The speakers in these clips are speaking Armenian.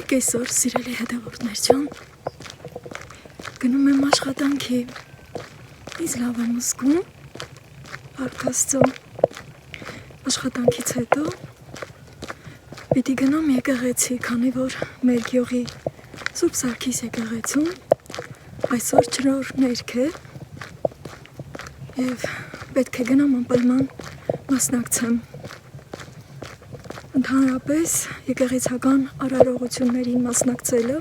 Կեսօր սիրելի հետևորդներ ջան, գնում եմ աշխատանքի, ինձ լավ եմ զգում, Փառք Աստծո, աշխատանքից հետո պիտի գնամ եկեղեցի, քանի որ մեր գյուղի Սուրբ Սարգիս եկեղեցում այսօր ջրոր ներք է և պետք է գնամ անպայման մասնակցեմ։ Ընդհանրապես եկեղեցական արարողություններին մասնակցելը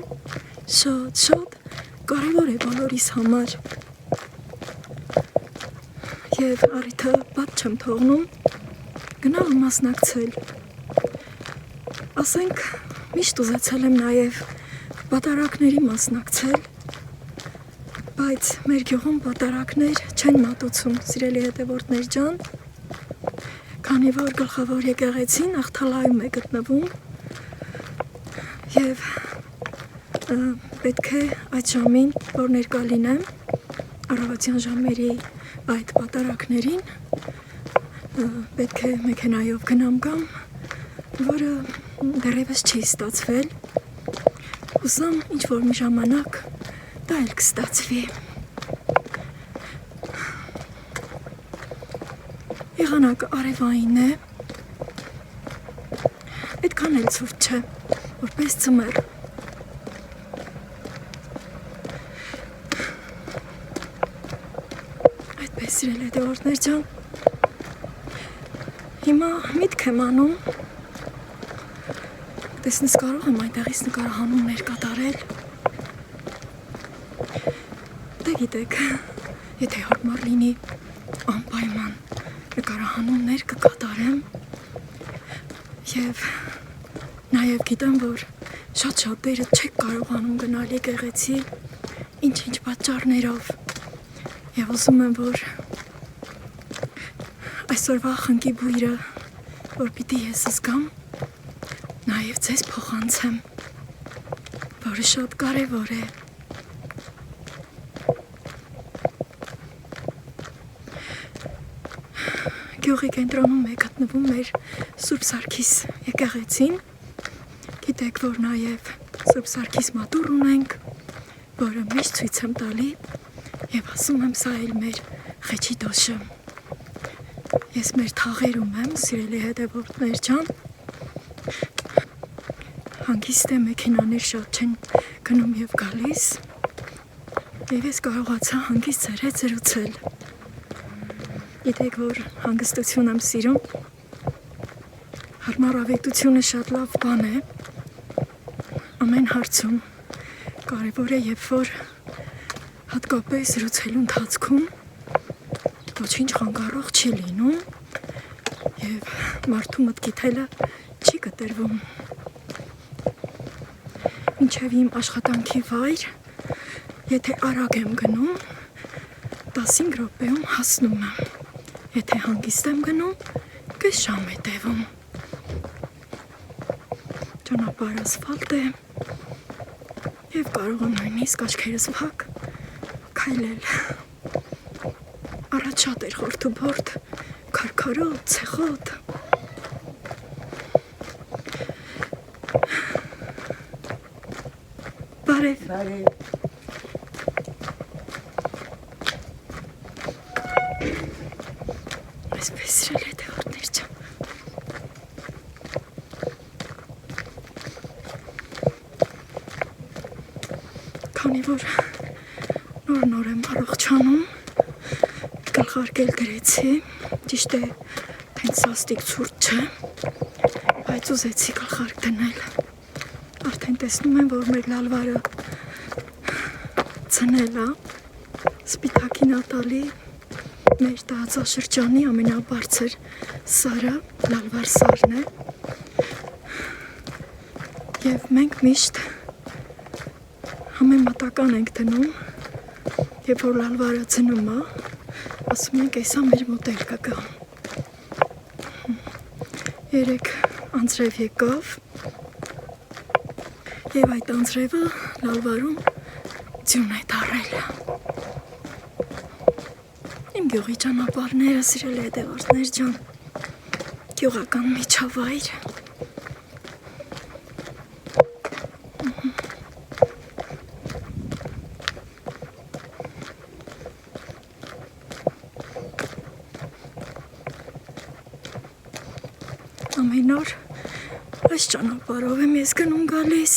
շատ կարևոր է բոլորիս համար և առիթը բաց չեմ թողնում գնալ ու մասնակցել։ Ասենք միշտ ուզեցել եմ նաև պատարագների մասնակցել, բայց մեր գյուղում պատարագներ չեն մատուցում, սիրելի հետևորդներ ջան, քանի որ գլխավոր եկեղեցին Աղթալայում է գտնվում և պետք է այդ ժամին, որ ներկա լինեմ, առավոտյան ժամերի այդ պատարագներին, պետք է մեքենայով գնամ գամ, որը դեռևս չի ստացվել, հուսամ ինչ-որ մի ժամանակ դա էլ կստացվի։ Եղանակը արևային է, այդքան էլ ցուրտ չէ, որպես ձմեռ։ Այդպես սիրելի հետևորդներ ջան, հիմա միտք եմ անում, տեսնես կարող եմ այնտեղից նկարահանումներ կատարել։ Դե գիտեք, եթե հարմար լինի անպայման նկարահանումներ կկատարեմ և նաև գիտեմ, որ շատ-շատերը չեք կարողանում գնալ եկեղեցի ինչ-ինչ պատճառներով և ուզում եմ, որ այսօրվա խնկի բույրը, որ պիտի ես զգամ, նաև ձեզ փոխանցեմ, որը շատ կարևոր է։ Գյուղի կենտրոնում է գտնվում մեր Սուրբ Սարգիս եկեղեցին, գիտեք, որ նաև Սուրբ Սարգիս մատուռ ունենք, որը միշտ ցույց եմ տալի և ասում եմ սա էլ մեր խեչի դոշը։ Ես մեր թաղերում եմ, սիրելի հետևորդներ ջան, հանգիստ է, մեքենաներ շատ չեն գնում և գալիս և ես կարողացա հանգիստ ձեր հետ զրուցել։ Գիտեք, որ հանգստություն եմ սիրում, հարմարավետությունը շատ լավ բան է, ամեն հարցում կարևոր է, երբ որ հատկապես զրուցելու ընթացքում ոչինչ խանգարող չի լինում և մարդու մտքի թելը չի կտրվում։ Մինչև իմ աշխատանքի վայր, եթե արագ եմ գնում, 15 րոպեում հասնում եմ, եթե հանգիստ եմ գնում, կես ժամ է տևում։ Ճանապարհը ասֆալտ է և կարող եմ նույնիսկ աչքերս փակ քայլել։ Առաջ շատ էր խորթուբորդ, քարքարոտ, ցեխոտ։ Բարև։ Այսպես սիրելի հետևորդներ ջան։ Քանի որ նոր եմ առողջանում, գլխարկել գրեցի, ճիշտ է, թենց սաստիկ ցուրտ չէ, բայց ուզեցի գլխարկ դնել։ Արդեն տեսնում եմ, որ մեր լալվարը ցնել է, սպիտակին ատալի, մեր տարածաշրջանի ամենաբարձր սարը լալվար սարն է և մենք միշտ համեմատական ենք դնում, երբ որ լալվարը ցնում է, ասում ենք էսա մեր մոտ էլ կգա։ Երեկ անձրև եկավ և այդ անձրևը լալվարում ձյուն է դառել։ Իմ գյուղի ճանապարհները, սիրելի հետևորդներ ջան, գյուղական միջավայր, Ամեն օր այս ճանապարհով եմ ես գնում գալիս։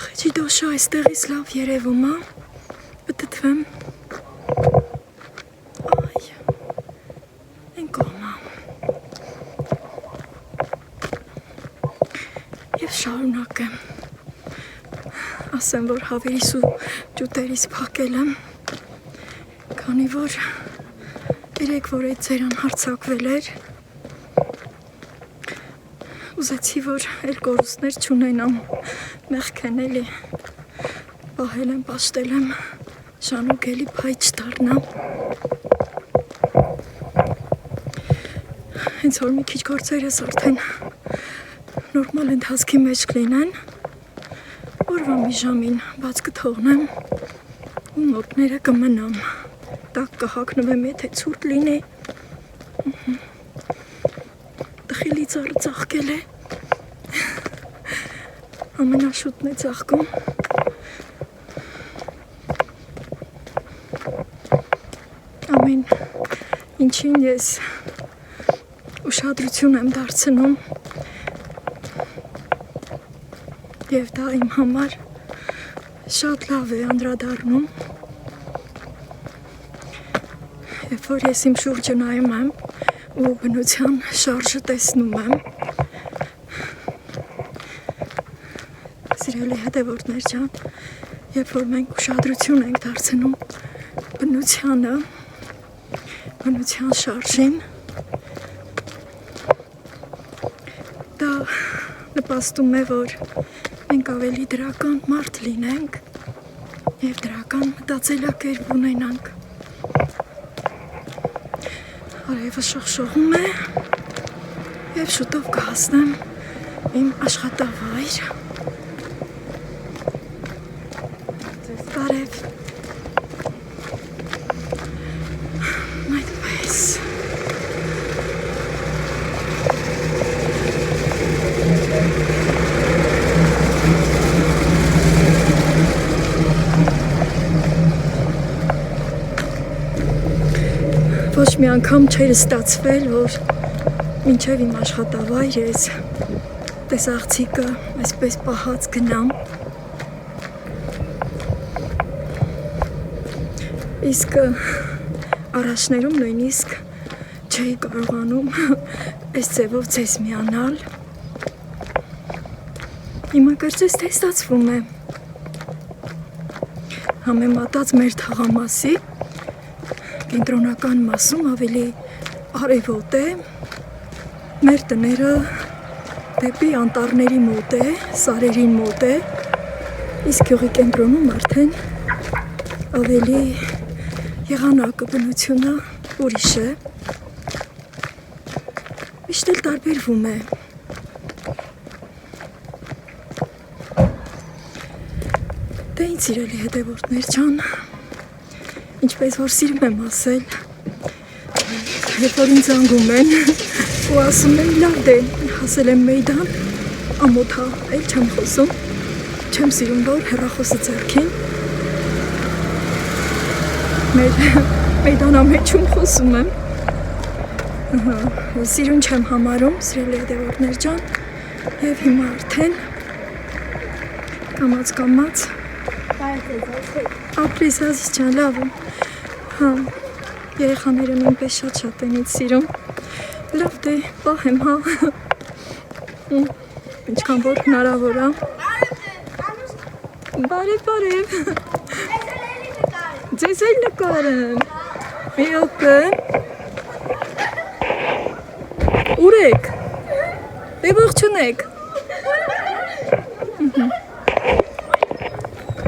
Խեչի դոշը այստեղից լավ երևում է, պտտվեմ։ Այ, են կողմա։ Եվ շարունակեմ։ Ասեմ, որ հավերիս ու ջուտերիս փակել եմ, քանի որ երեք որ այդ ձերան հարցակվել էր, ուզեցի, որ էլ կորուստներ չունենամ, մեղքեն էլի, պահել եմ, պաշտել եմ, շանուկ էլի փայ չդառնամ։ Հենց որ մի քիչ գործերս արդեն նորմալ ընթացքի մեջ կլինեն, օրվա մի ժամին բաց կթողնեմ ու նոտները կմնամ, տակ կհակնվեմ, եթե ցուրտ լինի, տխիլի ծառը ծաղկել է, ամենաշուտն է ծաղկում, ամեն ինչին ես ուշադրություն եմ դարձնում, և դա իմ համար շատ լավ է անդրադառնում, երբ որ ես իմ շուրջը նայում եմ ու բնության շարժը տեսնում եմ, սիրելի հետևորդներ ջան, երբ որ մենք ուշադրություն ենք դարձնում բնությանը, բնության շարժին, դա նպաստում է, որ մենք ավելի դրական մարդ լինենք և դրական մտածելակերպ ունենանք։ Արևը շողշողում է և շուտով կհասնեմ իմ աշխատավայր։ Բարև։ Այդպես։ Ոչ մի անգամ չէր ստացվել, որ մինչև իմ աշխատավայր ես տեսաղցիկը այսպես պահած գնամ, իսկ առաջներում նույնիսկ չէի կարողանում այս ձևով ձեզ միանալ, հիմա կարծես թե ստացվում է, համեմատած մեր թաղամասի, կենտրոնական մասում ավելի արևոտ է, մեր տները դեպի անտառների մոտ է, սարերին մոտ է, իսկ գյուղի կենտրոնում արդեն ավելի եղանակը բնությունը ուրիշ է, միշտ էլ տարբերվում է։ Դե ինձ սիրելի հետևորդներ ջան, ինչպես որ սիրում եմ ասել, երբ որ ինձ զանգում են ու ասում են լավ դե հասել եմ մեյդան, ամոթա էլ չեմ խոսում, չեմ սիրում որ հեռախոսը ձեռքին, մեր մեյդանամեջում խոսում եմ, սիրուն չեմ համարում, սիրելի հետևորդներ ջան, և հիմա արդեն կամաց ապրիս ազիզ ջան, լավ եմ, հա, երեխաները նույնպես շատ են ինձ սիրում, լավ դե, պահեմ, հա, ինչքան որ հնարավոր է, բարև, ձեզ էլ նկարեմ, մի ոպե, ուր եք, դե ողջունեք,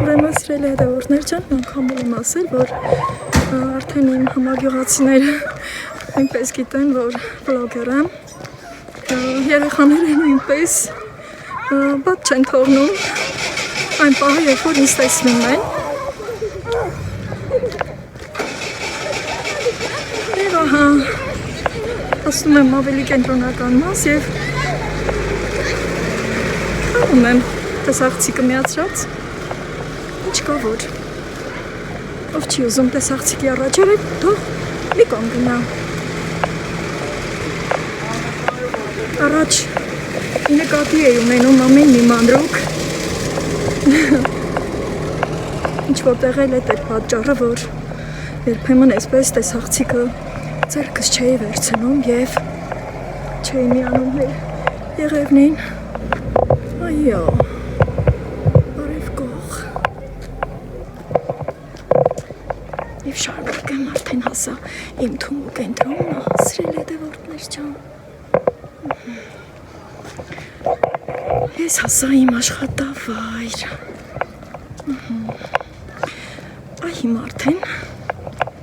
ուրեմն սիրելի հետևորդներ ջան, անգամ եմ ասել, որ արդեն իմ համագյուղացիները նույնպես գիտեն, որ վլոգեր եմ, երեխաները նույնպես բաց չեն թողնում, այն պահը, երբ որ ինձ տեսնում են, և ահա, ասում եմ ավելի կենտրոնական մաս և կարում եմ տեսաղցիկը միացրած, ինչ կա որ, Ով չի ուզում տեսախցիկի առաջերը, թող մի կողմ գնա։ Առաջ նկատի էի ունենում ամեն մի մանրուք։ Ինչ-որ էլ էդ էր պատճառը, որ երբեմն այսպես տեսախցիկը ձեռքս չէի վերցնում և չէի միանում մեր եղևնին։ Այո, բարև կող։ Եվ շարունակեմ արդեն հասա իմ թումու կենտրոնը, սիրելի հետևորդներ ջան։ Ես հասա իմ աշխատավայր։ Այ հիմա արդեն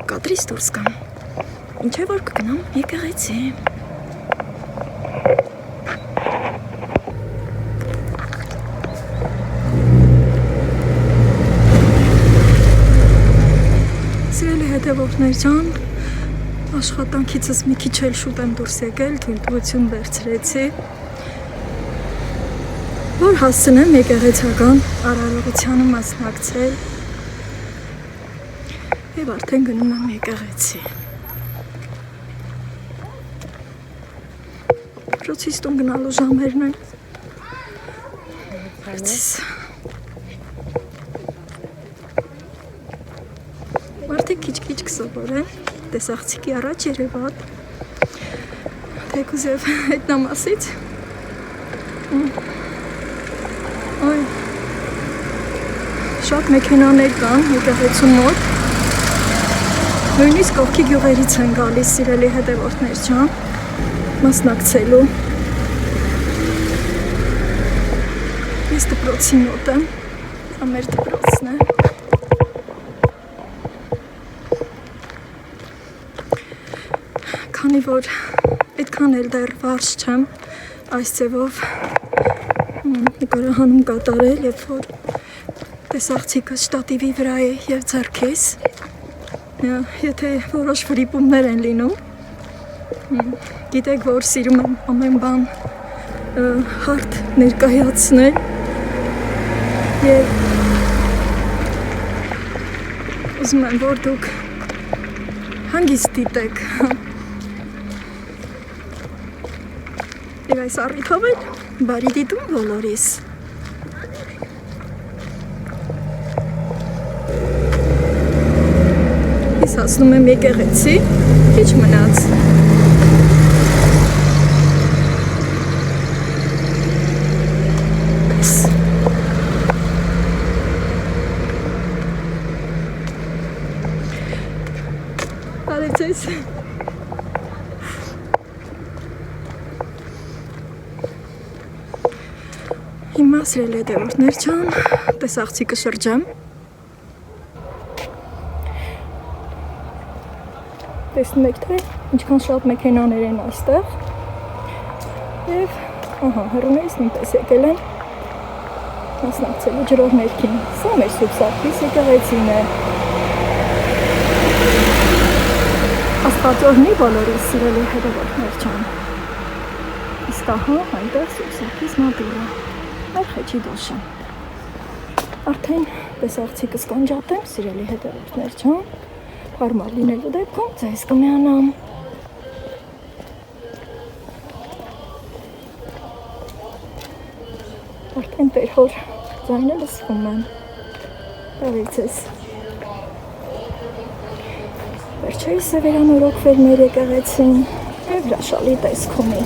կադրից դուրս գամ, ինչ է որ կգնամ եկեղեցի։ Սիրելի հետևորդներ ջան, աշխատանքիցս մի քիչ էլ շուտ եմ դուրս եկել, թույլտվություն վերցրեցի, որ հասցնեմ եկեղեցական արարողությանը մասնակցել և արդեն գնում եմ եկեղեցի։ Պրոցիստում գնալու ժամերն են։ Մարդիկ քիչ-քիչ կսովորեն տեսախցիկի առաջ երևալ, թեկուզ և հետնամասից։ Այ, շատ մեքենաներ կան եկեղեցու մոտ, նույնիսկ կողքի գյուղերից են գալիս սիրելի հետևորդներ ջան, մասնակցելու։ Ես դպրոցի մոտ եմ, սա մեր դպրոցն է։ Քանի որ այդքան էլ դեռ վարժ չեմ այս ձևով նկարահանում կատարել, երբ որ տեսախցիկս շտատիվի վրա է և ձեռքիս, եթե որոշ վրիպումներ են լինում, գիտեք, որ սիրում եմ ամեն բան հարթ ներկայացնել և ուզում եմ, որ դուք հանգիստ դիտեք և այս առիթով էլ բարի դիտում բոլորիս։ Ես հասնում եմ եկեղեցի, քիչ մնաց։ Բարև ձեզ։ Հիմա սիրելի հետևորդներ ջան, տեսախցիկը շրջեմ։ Տեսնում եք, թե ինչքան շատ մեքենաներ են այստեղ։ Եվ, ահա, հեռուներից նույնպես եկել են մասնակցելու ջրով ներքին։ Սա մեր Սուրբ Սարգիս եկեղեցին է։ Աստված օրհնի բոլորիս սիրելի հետևորդներ ջան։ Իսկ ահա այնտեղ Սուրբ Սարգիս մատուռը։ Այլ խեչի դոշը։ Արդեն տեսախցիկս կանջատեմ, սիրելի հետևորդներ ջան, հարմար լինելու դեպքում ձեզ կմիանամ։ Արդեն տեր-հոր ձայնը լսվում են։ Բարև ձեզ։ Վերջերս է վերանորոգվել մեր եկեղեցին և հրաշալի տեսք ունի։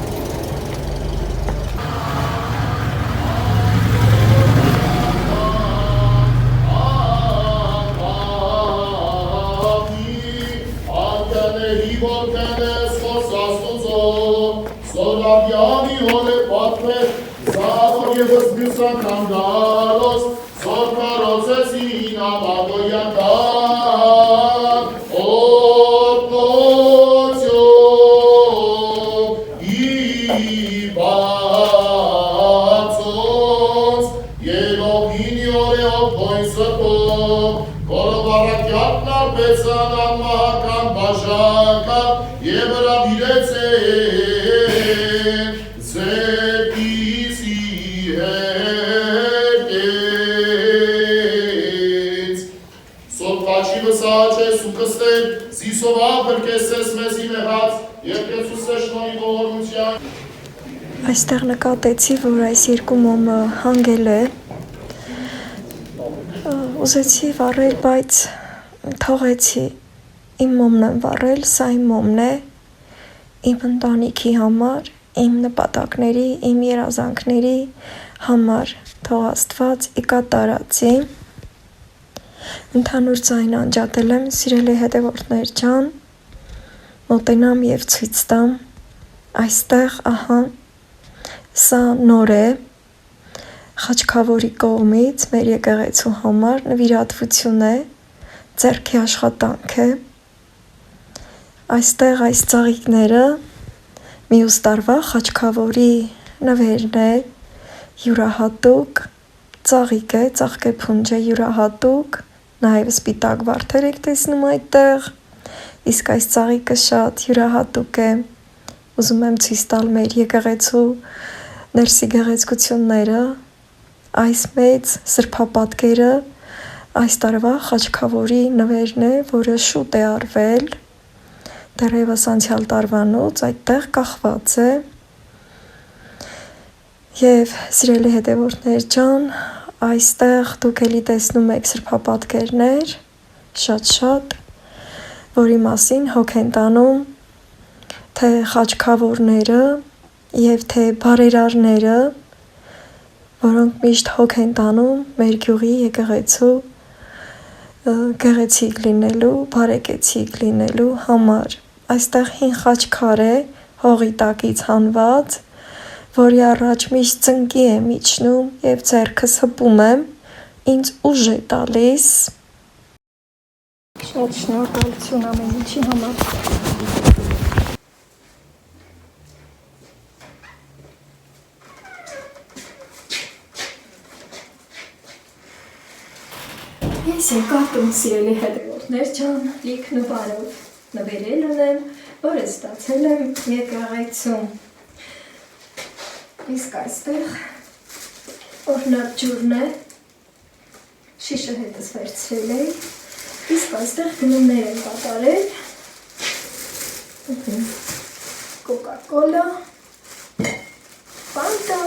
կսաճես ու կստեր, սիսովա բրկեսես մեզի մեղած, երկեցուս է շնորի ողորմության։ Այստեղ նկատեցի, որ այս երկու մոմը հանգել է, ուզեցի վառել, բայց թողեցի, իմ մոմն եմ վառել, սա իմ մոմն է, իմ ընտանիքի համար, իմ նպատակների, իմ երազանքների համար, թող Աստված ի կատարածի, ընդհանուր ձայն անջատել եմ, սիրելի հետևորդներ ջան, մոտենամ և ցույց տամ, այստեղ, ահա, սա նոր է, Խաչքավորի կողմից մեր եկեղեցու համար նվիրատվություն է, ձեռքի աշխատանք է, այստեղ այս ծաղիկները մյուս տարվա Խաչքավորի նվերն է, յուրահատուկ ծաղիկ է, ծաղկեփունջ է յուրահատուկ, նաև սպիտակ վարդեր եք տեսնում այդտեղ, իսկ այս ծաղիկը շատ յուրահատուկ է, ուզում եմ ցույց տալ մեր եկեղեցու ներսի գեղեցկությունները, այս մեծ սրբապատկերը այս տարվա Խաչքավորի նվերն է, որը շուտ է արվել, դեռևս անցյալ տարվանոց այդտեղ կախված է, և սիրելի հետևորդներ ջան, այստեղ դուք էլի տեսնում եք սրբապատկերներ, շատ, որի մասին հոգ են տանում թե խաչքավորները և թե բարերարները, որոնք միշտ հոգ են տանում մեր գյուղի եկեղեցու գեղեցիկ լինելու, բարեկեցիկ լինելու համար, այստեղ հին խաչքար է, հողի տակից հանված, որի առաջ միշտ ծնկի եմ իջնում և ձեռքս հպում եմ, ինձ ուժ է տալիս, շատ շնորհակալություն ամեն ինչի համար։ Ես երկարտում սիրելի հետևորդներ ջան, լիք նվարով նվերել ունեմ, որը ստացել եմ եկեղեցում։ Իսկ այստեղ օրհնած ջուրն է, շիշը հետս վերցրել էի, իսկ այստեղ գնումներ եմ կատարել, կոկա-կոլա, ֆանտա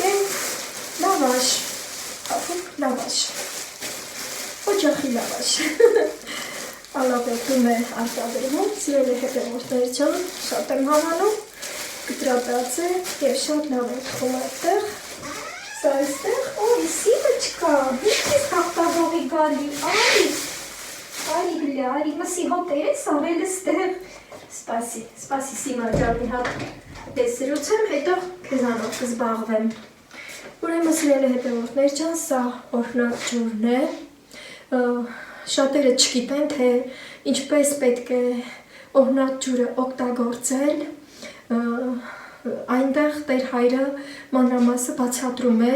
և լավաշ, լավաշ, օջախի լավաշ, ալավետում է արտադրվում, սիրելի հետևորդներ ջան, շատ եմ հավանում, կտրատած է և շատ լավ է թխում այդտեղ, սա այստեղ, օй, սիմը չկա, ինչպես հաղթագողի գալի, արի գլի, արի, մսի հոտեր ես արել ստեղ, սպասի սիմա ջանի հատ դեսրուցեմ, հետո քեզանով կզբաղվեմ։ Ուրեմն սիրելի հետևորդներ ջան, սա օրհնած ջուրն է, շատերը չգիտեն, թե ինչպես պետք է օրհնած ջուրը օգտագործել, այնտեղ Տեր Հայրը մանրամասը բացատրում է,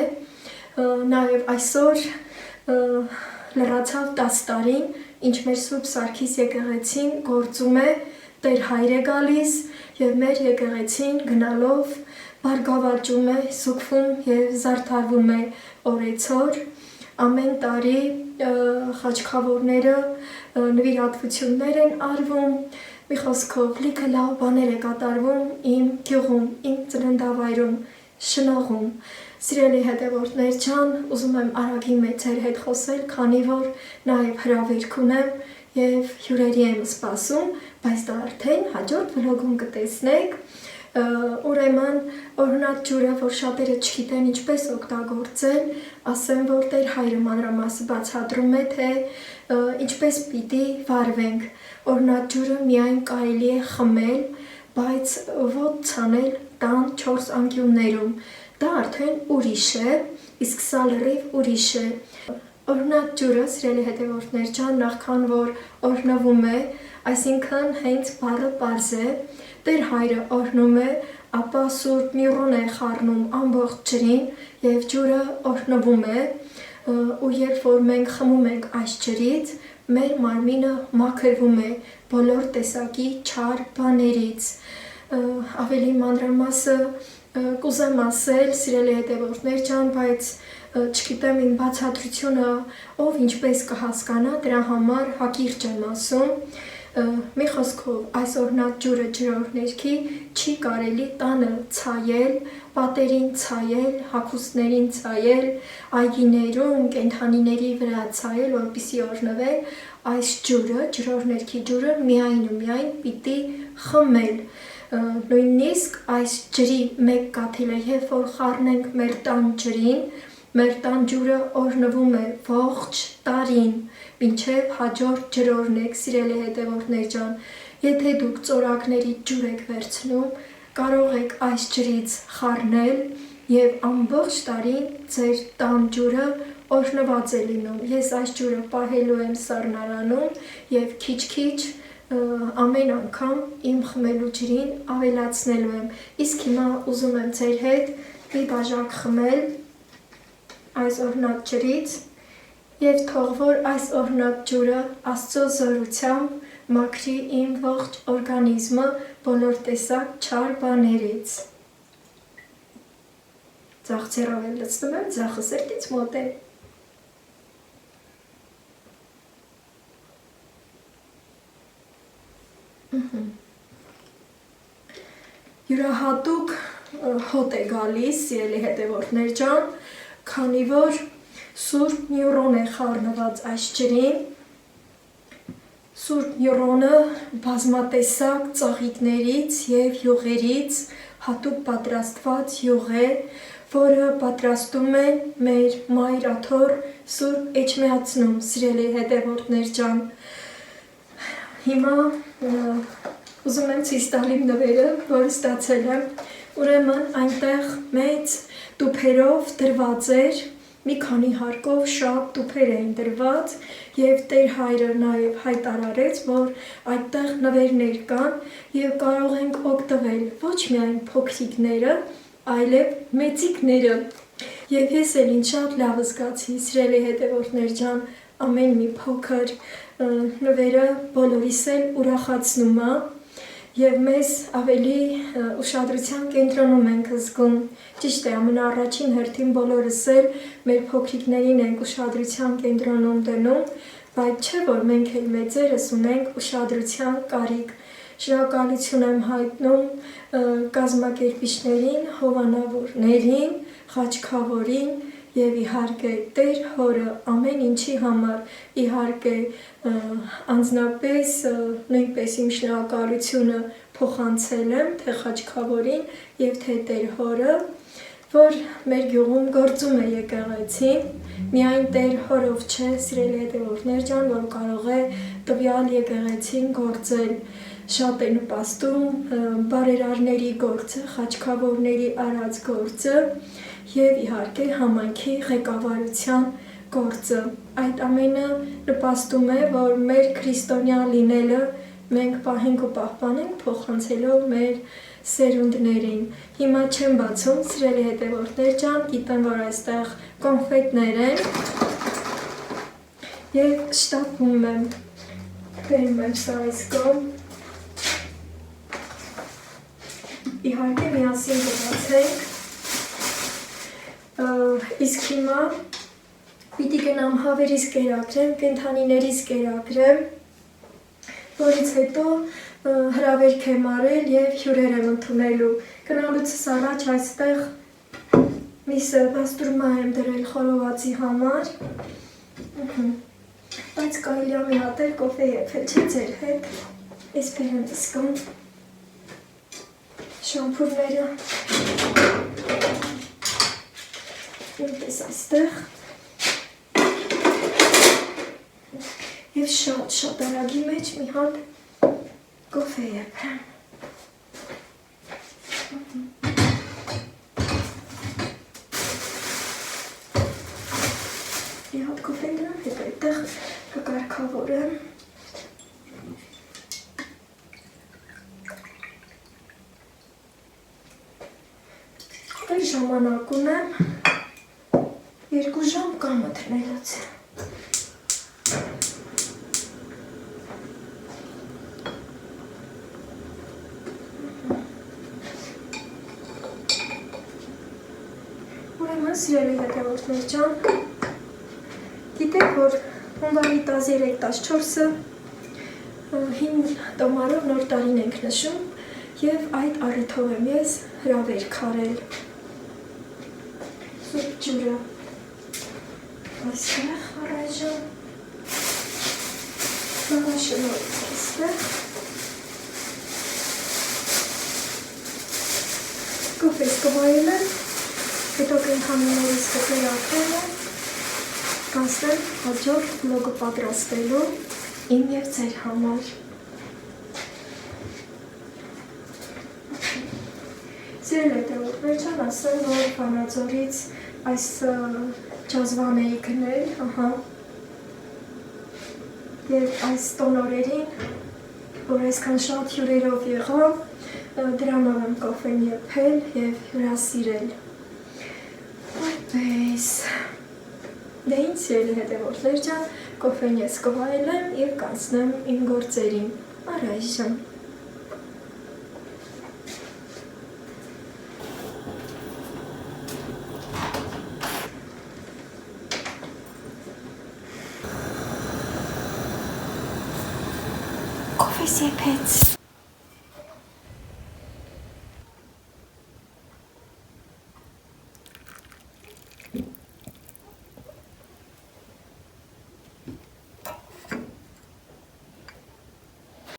նաև այսօր լրացավ 10 տարին, ինչ մեր Սուրբ Սարգիս եկեղեցին գործում է, Տեր Հայր է գալիս և մեր եկեղեցին գնալով բարգավաճում է, սուգվում և զարդարվում է օրեցօր, ամեն տարի խաչքավորները նվիրատվություններ են արվում, մի խոսքով լիքը լավ բաներ է կատարվում իմ գյուղում, իմ ծննդավայրում, շնողում։ Սիրելի հետևորդներ ջան, ուզում եմ արագի մեծ ձեր հետ խոսել, քանի որ նաև հրավերք ունեմ և հյուրերի եմ սպասում, բայց դա արդեն հաջորդ վլոգում կտեսնեք։ Ուրեմն օրհնած ջուրը, որ շատերը չգիտեն ինչպես օգտագործել, ասեմ, որ Տեր Հայրը մանրամասը բացատրում է, թե ինչպես պիտի վարվենք։ Օրհնած ջուրը միայն կարելի է խմել, բայց ոտ ցանել տան 4 անկյուններում։ Դա արդեն ուրիշ է, իսկ սա լրիվ ուրիշ է։ Օրհնած ջուրը, սիրելի հետևորդներ ջան, նախքան որ օրհնվում է, այսինքն հենց բառը պարզ է, Տեր Հայրը օրհնում է, ապա Սուրբ Միրոն է խառնում ամբողջ ջրին և ջուրը օրհնվում է, ու երբ որ մենք խմում ենք այս ջրից, մեր մարմինը մաքրվում է բոլոր տեսակի չար բաներից։ Ավելի մանրամասը կուզեմ ասել, սիրելի հետևորդներ ջան, բայց չգիտեմ իմ բացատրությունը ով ինչպես կհասկանա, դրա համար հակիրճ եմ ասում։ Մի խոսքով այս օրհնած ջուրը ջրով ներքի չի կարելի տանը ցայել, պատերին ցայել, հագուստներին ցայել, այգիներում, կենդանիների վրա ցայել, որպեսզի օրհնվել, այս ջուրը, ջրով ներքի ջուրը միայն ու միայն պիտի խմել։ Նույնիսկ այս ջրի մեկ կաթիլը, երբ որ խառնենք մեր տան ջրին, մեր տան ջուրը օրհնվում է ողջ տարին, մինչև հաջորդ ջրօրհնեք, սիրելի հետևորդներ ջան, եթե դուք ծորակների ջուր եք վերցնում, կարող եք այս ջրից խառնել եւ ամբողջ տարին ձեր տան ջուրը օրհնված է լինում։ Ես այս ջուրը պահելու եմ սառնարանում եւ քիչ-քիչ ամեն անգամ իմ խմելու ջրին ավելացնելու եմ։ Իսկ հիմա ուզում եմ ձեր հետ մի բաժակ խմել այս օրհնած ջրից եւ թող որ այս օրհնած ջուրը Աստծո զորությամբ մաքրի իմ ողջ օրգանիզմը բոլոր տեսակ չար բաներից։ Ձախ ձեռով եմ լցնում եմ, ձախը սրտից մոտ է։ Յուրահատուկ հոտ է գալիս, սիրելի հետևորդներ ջան, քանի որ Սուրբ Նյուրոն է խառնված այս ջրին, Սուրբ Նյուրոնը բազմատեսակ ծաղիկներից և յուղերից հատուկ պատրաստված յուղ է, որը պատրաստում են մեր մայր աթոռ Սուրբ Էջմիածնում, սիրելի հետևորդներ ջան։ Հիմա ուզում եմ ցույց տալ իմ նվերը, որը ստացել եմ, ուրեմն այնտեղ մեծ տուփերով դրված էր, մի քանի հարկով շատ տուփեր էին դրված եւ Տեր հայրը նաեւ հայտարարեց, որ այդտեղ նվերներ կան եւ կարող ենք օգտվել ոչ միայն փոքրիկները, այլև մեծիկները։ Եվ ես էլ ինձ շատ լավ զգացի, սիրելի հետևորդներ ջան, ամեն մի փոքր նվերը բոլորիս էլ ուրախացնում է եւ մեզ ավելի ուշադրության կենտրոնում ենք զգում։ Ճիշտ է, ամենաառաջին հերթին բոլորս էլ մեր փոքրիկներին ենք ուշադրության կենտրոնում դնում, բայց չէ որ մենք էլ մեծերս ունենք ուշադրության կարիք։ Շնորհակալություն եմ հայտնում կազմակերպիչներին, հովանավորներին, խաչքավորին եւ իհարկե Տեր Հորը ամեն ինչի համար, իհարկե անձնապես նույնպես իմ շնորհակալությունը փոխանցել եմ թե խաչքավորին եւ թե Տեր Հորը, որ մեր գյուղում գործում է եկեղեցին, միայն Տեր Հորով չէ, սիրելի հետևորդներ ջան, որ կարող է տվյալ եկեղեցին գործել։ Շատ է նպաստում բարերարների գործը, խաչքավորների արած գործը եւ իհարկե համայնքի ղեկավարության գործը։ Այդ ամենը նպաստում է, որ մեր քրիստոնյա լինելը մենք պահենք ու պահպանենք փոխանցելով մեր սերունդներին։ Հիմա չեմ բացում, սիրելի հետևորդներ ջան, գիտեմ, որ այստեղ կոնֆետներ են եւ շտապում եմ, բերում եմ սա այս կողմ։ Իհարկե միասին կբացենք։ Իսկ հիմա պիտի գնամ հավերից կերակրեմ, կենդանիներից կերակրեմ, որից հետո հրավերք եմ արել և հյուրեր եմ ընդունելու։ Գնալուցս առաջ այստեղ մի բաստուրմա եմ դրել խորովածի համար, բայց կարելի է մի հատ էլ կոֆե եփել, չէ ձեր հետ, էսպես եմ զգում շամփուրները, նույնպես այստեղ և շատ արագի մեջ մի հատ կոֆե եփեմ։ Մի հատ կոֆե դրամ, հետո այդտեղ կկարգավորեմ։ Այլ ժամանակ ունեմ 2 ժամ կամը թնելուց։ Ուրեմն սիրելի հետևորդներ ջան, գիտեք, որ հունվարի 13-14-ը հին տոմարով նոր տարին ենք նշում և այդ առիթով եմ ես հրավեր քարել սուրբ ջուրը այստեղ առայժմ նավաշնորհ այստեղ կոֆես կվայել եմ, հետո կենթանիներից կտել ակրել եմ, կանցնեմ հաջորդ բլոգը պատրաստելու իմ և ձեր համար։ Սիրել հետևորդներ ջան, ասեմ, որ Վանաձորից այս ջազվան էի գնել, և այս տոնորերին, որ այսքան շատ հյուրերով եղավ, դրանով եմ կոֆեն եփել և հյուրասիրել։ Այդպես, դե ինձ սիրելի հետևորդներ ջան, կոֆեն ես կվայելեմ և կանցնեմ իմ գործերին, առայժմ։ Կոֆես եփեց։